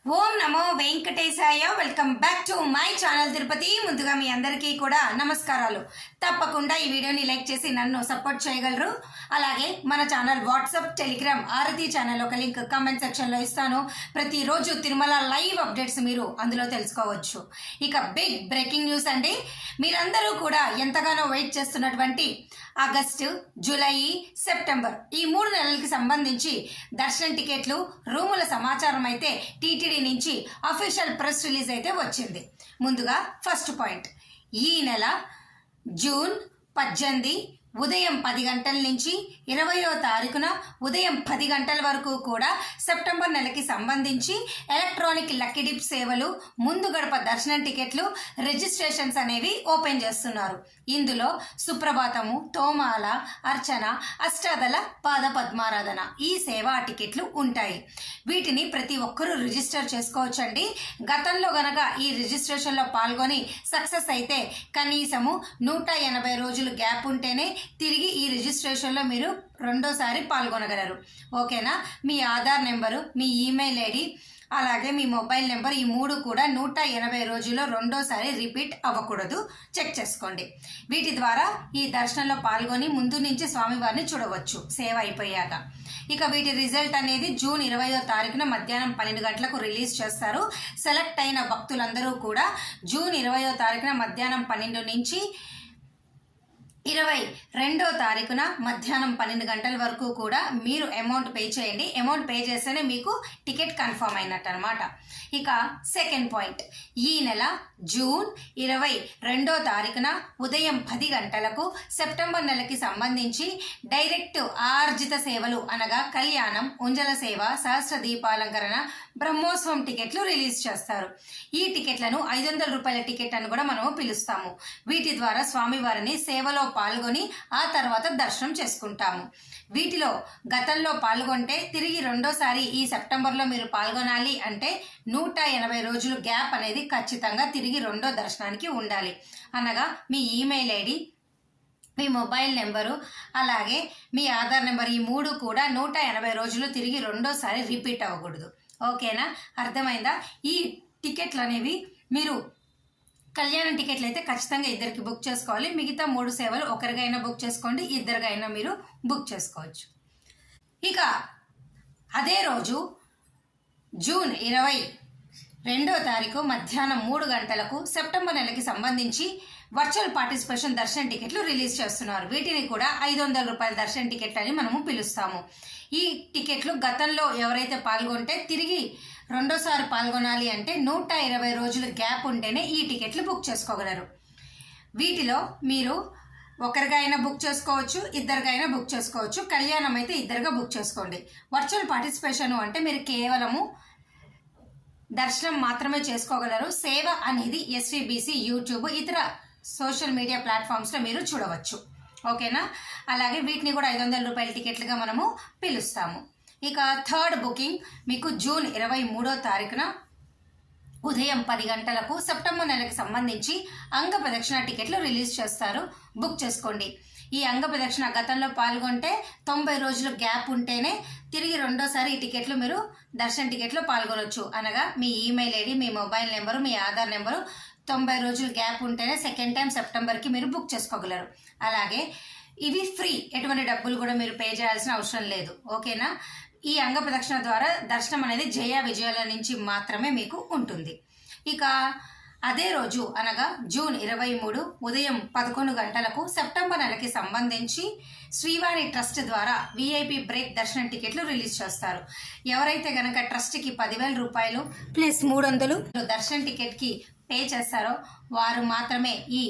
Om Namo Venkatesaya. Welcome back to my channel Tirupati. ముందుగా మీ అందరికీ కూడా నమస్కారాలు. తప్పకుండా ఈ వీడియోని లైక్ చేసి నన్ను సపోర్ట్ చేయగలరు. అలాగే మన ఛానల్ వాట్సాప్, టెలిగ్రామ్, ఆరతి ఛానల్ ఒక లింక్ కామెంట్ సెక్షన్లో ఇస్తాను. ప్రతిరోజు తిరుమల లైవ్ అప్డేట్స్ మీరు అందులో తెలుసుకోవచ్చు. ఇక బిగ్ బ్రేకింగ్ న్యూస్ అండి. మీరందరూ కూడా ఎంతగానో వెయిట్ చేస్తున్నటువంటి ఆగస్టు, జూలై, సెప్టెంబర్ ఈ 3 నెలలకి సంబంధించి దర్శనం టికెట్లు, రూముల సమాచారం అయితే టీటీడీ నుంచి అఫీషియల్ ప్రెస్ రిలీజ్ అయితే వచ్చింది. ముందుగా ఫస్ట్ పాయింట్, ఈ నెల జూన్ 18 ఉదయం 10 గంటల నుంచి 20వ తారీఖున ఉదయం 10 గంటల వరకు కూడా సెప్టెంబర్ నెలకి సంబంధించి ఎలక్ట్రానిక్ లక్కీ డిప్ సేవలు, ముందు గడప దర్శనం టికెట్లు, రిజిస్ట్రేషన్స్ అనేవి ఓపెన్ చేస్తున్నారు. ఇందులో సుప్రభాతము, తోమాల, అర్చన, అష్టాదళ, పాద పద్మారాధన ఈ సేవా టికెట్లు ఉంటాయి. వీటిని ప్రతి ఒక్కరూ రిజిస్టర్ చేసుకోవచ్చండి. గతంలో గనక ఈ రిజిస్ట్రేషన్లో పాల్గొని సక్సెస్ అయితే కనీసము 180 రోజులు గ్యాప్ ఉంటేనే తిరిగి ఈ రిజిస్ట్రేషన్లో మీరు రెండోసారి పాల్గొనగలరు. ఓకేనా? మీ ఆధార్ నెంబరు, మీ ఈమెయిల్ ఐడి, అలాగే మీ మొబైల్ నెంబర్ ఈ 3 కూడా 180 రోజుల్లో రెండోసారి రిపీట్ అవ్వకూడదు. చెక్ చేసుకోండి. వీటి ద్వారా ఈ దర్శనంలో పాల్గొని ముందు నుంచి స్వామివారిని చూడవచ్చు సేవ అయిపోయాక. ఇక వీటి రిజల్ట్ అనేది జూన్ 20వ తారీఖున మధ్యాహ్నం 12 గంటలకు రిలీజ్ చేస్తారు. సెలెక్ట్ అయిన భక్తులందరూ కూడా జూన్ 20వ తారీఖున మధ్యాహ్నం 12 నుంచి 22వ తారీఖున మధ్యాహ్నం 12 గంటల వరకు కూడా మీరు అమౌంట్ పే చేయండి. అమౌంట్ పే చేస్తేనే మీకు టికెట్ కన్ఫర్మ్ అయినట్టు అనమాట. ఇక సెకండ్ పాయింట్, ఈ నెల జూన్ 22వ తారీఖున ఉదయం 10 గంటలకు సెప్టెంబర్ నెలకి సంబంధించి డైరెక్ట్ ఆర్జిత సేవలు అనగా కళ్యాణం, ఉంజల సేవ, సహస్ర దీపాలంకరణ, బ్రహ్మోత్సవం టికెట్లు రిలీజ్ చేస్తారు. ఈ టికెట్లను 500 రూపాయల టికెట్ అని కూడా మనము పిలుస్తాము. వీటి ద్వారా స్వామివారిని సేవలో పాల్గొని ఆ తర్వాత దర్శనం చేసుకుంటాము. వీటిలో గతంలో పాల్గొంటే తిరిగి రెండోసారి ఈ సెప్టెంబర్లో మీరు పాల్గొనాలి అంటే 180 రోజులు గ్యాప్ అనేది ఖచ్చితంగా తిరిగి రెండో దర్శనానికి ఉండాలి. అనగా మీ ఈమెయిల్ ఐడి, మీ మొబైల్ నెంబరు, అలాగే మీ ఆధార్ నెంబర్ ఈ 3 కూడా 180 రోజులు తిరిగి రెండోసారి రిపీట్ అవ్వకూడదు. ఓకేనా? అర్థమైందా? ఈ టికెట్లు అనేవి మీరు కళ్యాణం టికెట్లు అయితే ఖచ్చితంగా ఇద్దరికి బుక్ చేసుకోవాలి. మిగతా 3 సేవలు ఒకరికైనా బుక్ చేసుకోండి, ఇద్దరికైనా మీరు బుక్ చేసుకోవచ్చు. ఇక అదే రోజు జూన్ 22వ తారీఖు మధ్యాహ్నం 3 గంటలకు సెప్టెంబర్ నెలకి సంబంధించి వర్చువల్ పార్టిసిపేషన్ దర్శనం టికెట్లు రిలీజ్ చేస్తున్నారు. వీటిని కూడా 500 రూపాయల దర్శనం టికెట్లు అని మనము పిలుస్తాము. ఈ టికెట్లు గతంలో ఎవరైతే పాల్గొంటే తిరిగి రెండోసారి పాల్గొనాలి అంటే 120 రోజులు గ్యాప్ ఉంటేనే ఈ టికెట్లు బుక్ చేసుకోగలరు. వీటిలో మీరు ఒకరికైనా బుక్ చేసుకోవచ్చు, ఇద్దరికైనా బుక్ చేసుకోవచ్చు. కళ్యాణం అయితే ఇద్దరుగా బుక్ చేసుకోండి. వర్చువల్ పార్టిసిపేషన్ అంటే మీరు కేవలము దర్శనం మాత్రమే చేసుకోగలరు. సేవ అనేది ఎస్వీబీసీ, యూట్యూబ్, ఇతర సోషల్ మీడియా ప్లాట్ఫామ్స్లో మీరు చూడవచ్చు. ఓకేనా? అలాగే వీటిని కూడా 500 రూపాయల టికెట్లుగా మనము పిలుస్తాము. ఇక థర్డ్ బుకింగ్ మీకు జూన్ 23వ తారీఖున ఉదయం 10 గంటలకు సెప్టెంబర్ నెలకు సంబంధించి అంగ ప్రదక్షిణ టికెట్లు రిలీజ్ చేస్తారు. బుక్ చేసుకోండి. ఈ అంగ ప్రదక్షిణ గతంలో పాల్గొంటే 90 రోజులు గ్యాప్ ఉంటేనే తిరిగి రెండోసారి ఈ టికెట్లు మీరు దర్శన టికెట్లో పాల్గొనవచ్చు. అనగా మీ ఈమెయిల్ ఐడి, మీ మొబైల్ నెంబరు, మీ ఆధార్ నెంబరు 90 రోజులు గ్యాప్ ఉంటేనే సెకండ్ టైం సెప్టెంబర్కి మీరు బుక్ చేసుకోగలరు. అలాగే ఇవి ఫ్రీ, ఎటువంటి డబ్బులు కూడా మీరు పే చేయాల్సిన అవసరం లేదు. ఓకేనా? ఈ అంగ ప్రదక్షిణ ద్వారా దర్శనం అనేది జయ విజయాల నుంచి మాత్రమే మీకు ఉంటుంది. ఇక అదే రోజు అనగా జూన్ 23 ఉదయం 11 గంటలకు సెప్టెంబర్ నెలకి సంబంధించి శ్రీవాణి ట్రస్ట్ ద్వారా విఐపి బ్రేక్ దర్శనం టికెట్లు రిలీజ్ చేస్తారు. ఎవరైతే గనక ట్రస్ట్కి 10,000 రూపాయలు ప్లస్ 300 దర్శనం టికెట్కి పే చేస్తారో వారు మాత్రమే ఈ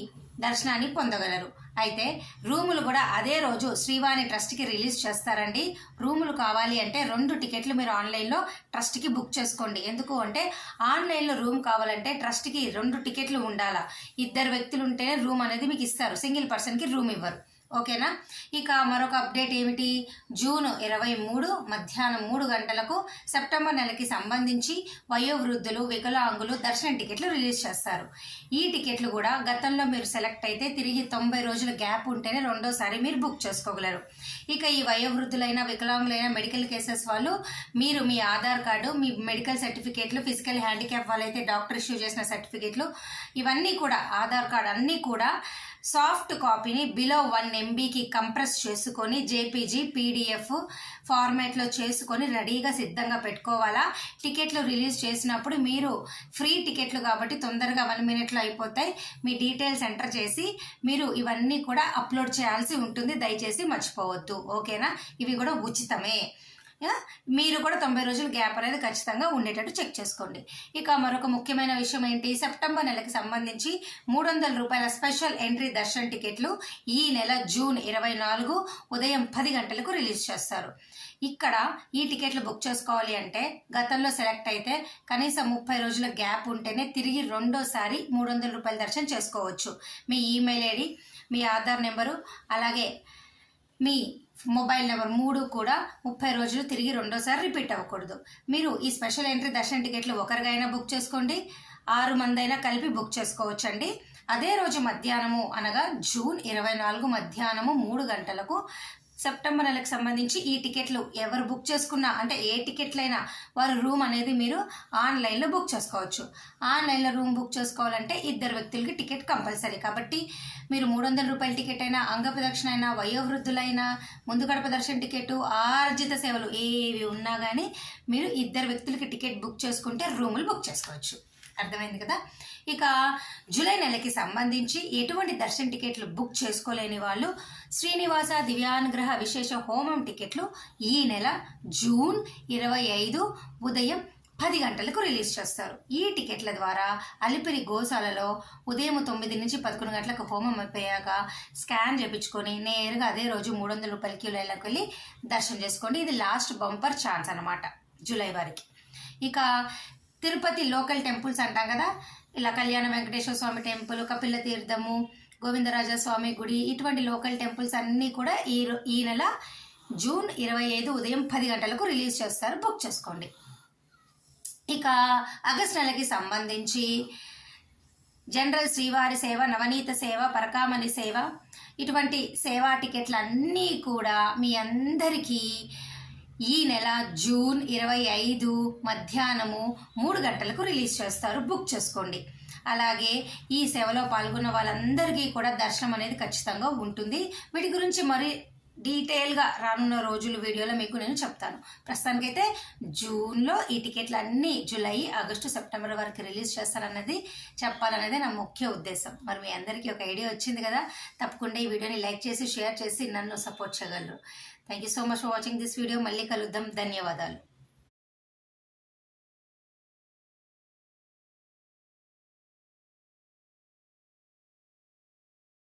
దర్శనాన్ని పొందగలరు. అయితే రూములు కూడా అదే రోజు శ్రీవాణి ట్రస్ట్కి రిలీజ్ చేస్తారండి. రూములు కావాలి అంటే 2 టికెట్లు మీరు ఆన్లైన్లో ట్రస్ట్కి బుక్ చేసుకోండి. ఎందుకు అంటే ఆన్లైన్లో రూమ్ కావాలంటే ట్రస్ట్కి 2 టికెట్లు ఉండాలా. 2 వ్యక్తులు ఉంటేనే రూమ్ అనేది మీకు ఇస్తారు. సింగిల్ పర్సన్కి రూమ్ ఇవ్వరు. ఓకేనా. ఇక మరొక అప్డేట్ ఏమిటి, జూన్ 23 మధ్యాహ్నం 3 గంటలకు సెప్టెంబర్ నెలకి సంబంధించి వయోవృద్ధులు వికలాంగులు దర్శనం టికెట్లు రిలీజ్ చేస్తారు. ఈ టికెట్లు కూడా గతంలో మీరు సెలెక్ట్ అయితే తిరిగి 90 రోజుల గ్యాప్ ఉంటేనే రెండోసారి మీరు బుక్ చేసుకోగలరు. ఇక ఈ వయోవృద్ధులైన వికలాంగులైన మెడికల్ కేసెస్ వాళ్ళు మీరు మీ ఆధార్ కార్డు, మీ మెడికల్ సర్టిఫికేట్లు, ఫిజికల్ హ్యాండిక్యాప్ వాళ్ళైతే డాక్టర్ ఇష్యూ చేసిన సర్టిఫికేట్లు, ఇవన్నీ కూడా ఆధార్ కార్డు అన్నీ కూడా సాఫ్ట్ కాపీని బిలో 1 MBకి కంప్రెస్ చేసుకొని జేపీజీ పీడిఎఫ్ ఫార్మాట్లో చేసుకొని రెడీగా సిద్ధంగా పెట్టుకోవాలా. టికెట్లు రిలీజ్ చేసినప్పుడు మీరు ఫ్రీ టికెట్లు కాబట్టి తొందరగా 1 మినిట్లో అయిపోతాయి. మీ డీటెయిల్స్ ఎంటర్ చేసి మీరు ఇవన్నీ కూడా అప్లోడ్ చేయాల్సి ఉంటుంది, దయచేసి మర్చిపోవద్దు. ఓకేనా, ఇవి కూడా ఉచితమే. మీరు కూడా 90 రోజుల గ్యాప్ అనేది ఖచ్చితంగా ఉండేటట్టు చెక్ చేసుకోండి. ఇక మరొక ముఖ్యమైన విషయం ఏంటి, సెప్టెంబర్ నెలకి సంబంధించి 300 రూపాయల స్పెషల్ ఎంట్రీ దర్శన్ టికెట్లు ఈ నెల జూన్ 24 ఉదయం 10 గంటలకు రిలీజ్ చేస్తారు. ఇక్కడ ఈ టికెట్లు బుక్ చేసుకోవాలి అంటే గతంలో సెలెక్ట్ అయితే కనీసం 30 రోజుల గ్యాప్ ఉంటేనే తిరిగి రెండోసారి 300 రూపాయల దర్శనం చేసుకోవచ్చు. మీ ఈమెయిల్ ఐడి, మీ ఆధార్ నెంబరు, అలాగే మీ మొబైల్ నెంబర్ 3 కూడా 30 రోజులు తిరిగి రెండోసారి రిపీట్ అవ్వకూడదు. మీరు ఈ స్పెషల్ ఎంట్రీ దర్శన టికెట్లు ఒకరికైనా బుక్ చేసుకోండి, 6 మంది అయినా కలిపి బుక్ చేసుకోవచ్చండి. అదే రోజు మధ్యాహ్నము అనగా జూన్ 24 మధ్యాహ్నము 3 గంటలకు సెప్టెంబర్ నెలకు సంబంధించి ఈ టికెట్లు ఎవరు బుక్ చేసుకున్నా, అంటే ఏ టికెట్లైనా వారు రూమ్ అనేది మీరు ఆన్లైన్లో బుక్ చేసుకోవచ్చు. ఆన్లైన్లో రూమ్ బుక్ చేసుకోవాలంటే 2 వ్యక్తులకి టికెట్ కంపల్సరీ. కాబట్టి మీరు 300 రూపాయల టికెట్ అయినా, అంగప్రదక్షిణ అయినా, వయోవృద్ధులైనా, ముందు గడప దర్శన టికెట్, ఆర్జిత సేవలు ఏవి ఉన్నా కానీ మీరు 2 వ్యక్తులకి టికెట్ బుక్ చేసుకుంటే రూములు బుక్ చేసుకోవచ్చు. అర్థమైంది కదా. ఇక జూలై నెలకి సంబంధించి ఎటువంటి దర్శన టికెట్లు బుక్ చేసుకోలేని వాళ్ళు శ్రీనివాస దివ్యానుగ్రహ విశేష హోమం టికెట్లు ఈ నెల జూన్ 25 ఉదయం 10 గంటలకు రిలీజ్ చేస్తారు. ఈ టికెట్ల ద్వారా అలిపిరి గోశాలలో ఉదయం 9 నుంచి 11 గంటలకు హోమం అయిపోయాక స్కాన్ చేయించుకొని నేరుగా అదే రోజు 300 రూపాయల క్యూ లైన్లోకి వెళ్ళి దర్శనం చేసుకోండి. ఇది లాస్ట్ బంపర్ ఛాన్స్ అనమాట జూలై వారికి. ఇక తిరుపతి లోకల్ టెంపుల్స్ అంటాం కదా, ఇలా కళ్యాణ వెంకటేశ్వర స్వామి టెంపుల్, కపిల తీర్థము, గోవిందరాజ స్వామి గుడి, ఇటువంటి లోకల్ టెంపుల్స్ అన్నీ కూడా ఈ నెల జూన్ 25 ఉదయం 10 గంటలకు రిలీజ్ చేస్తారు, బుక్ చేసుకోండి. ఇక ఆగస్ట్ నెలకి సంబంధించి జనరల్ శ్రీవారి సేవ, నవనీత సేవ, పరకామణి సేవ, ఇటువంటి సేవా టికెట్లు అన్నీ కూడా మీ అందరికీ ఈ నెల జూన్ 25 మధ్యాహ్నము 3 గంటలకు రిలీజ్ చేస్తారు, బుక్ చేసుకోండి. అలాగే ఈ సేవలో పాల్గొన్న వాళ్ళందరికీ కూడా దర్శనం అనేది ఖచ్చితంగా ఉంటుంది. వీటి గురించి మరి డీటెయిల్గా రానున్న రోజుల వీడియోలో మీకు నేను చెప్తాను. ప్రస్తుతానికైతే జూన్లో ఈ టికెట్లు అన్నీ జూలై, ఆగస్టు, సెప్టెంబర్ వరకు రిలీజ్ చేస్తారన్నది చెప్పాలనేది నా ముఖ్య ఉద్దేశం. మరి మీ అందరికీ ఒక ఐడియా వచ్చింది కదా. తప్పకుండా ఈ వీడియోని లైక్ చేసి షేర్ చేసి నన్ను సపోర్ట్ చేయగలరు. Thank you so much for watching this video. మళ్ళీ కలుద్దాం. ధన్యవాదాలు.